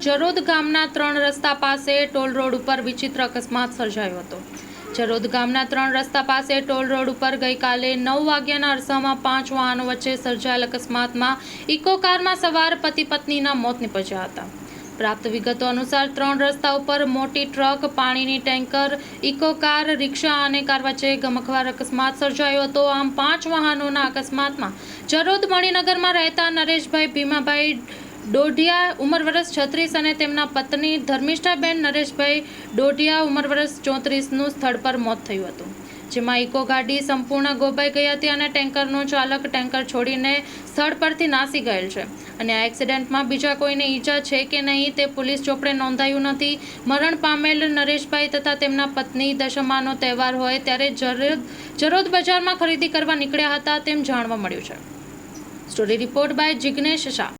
જરોદ ગામના 3 રસ્તા પાસે ટોલ રોડ ઉપર વિચિત્ર અકસ્માત સર્જાયો હતો। જરોદ ગામના 3 રસ્તા પાસે ટોલ રોડ ઉપર ગઈકાલે 9 વાગ્યાના અરસામાં 5 વાહનો વચ્ચે સર્જાયેલ અકસ્માતમાં ઇકો કારમાં સવાર પતિ પત્નીના મોત નીપજ્યા હતા। પ્રાપ્ત વિગતો અનુસાર 3 રસ્તા ઉપર મોટી ટ્રક, પાણીની ટેન્કર, ઇકો કાર, રિક્ષા અને કાર વચ્ચે ગમખ્વાર અકસ્માત સર્જાયો હતો। આમ 5 વાહનોના અકસ્માતમાં જરોદ મણિનગરમાં રહેતા નરેશભાઈ ભીમાભાઈ ડોઢિયા ઉંમર વર્ષ 36 અને તેમના પત્ની ધર્મિષ્ઠાબેન નરેશભાઈ ડોઢિયા ઉંમર વર્ષ 34નું સ્થળ પર મોત થયું હતું, જેમાં ઇકો ગાડી સંપૂર્ણ ગોબાઈ ગઈ હતી અને ટેન્કરનો ચાલક ટેન્કર છોડીને સ્થળ પરથી નાસી ગયેલ છે અને આ એક્સિડન્ટમાં બીજા કોઈને ઈજા છે કે નહીં તે પોલીસ ચોપડે નોંધાયું નથી। મરણ પામેલ નરેશભાઈ તથા તેમના પત્ની દશમાનો તહેવાર હોય ત્યારે જરોદ બજારમાં ખરીદી કરવા નીકળ્યા હતા તેમ જાણવા મળ્યું છે। Story report by Jignesh Shah.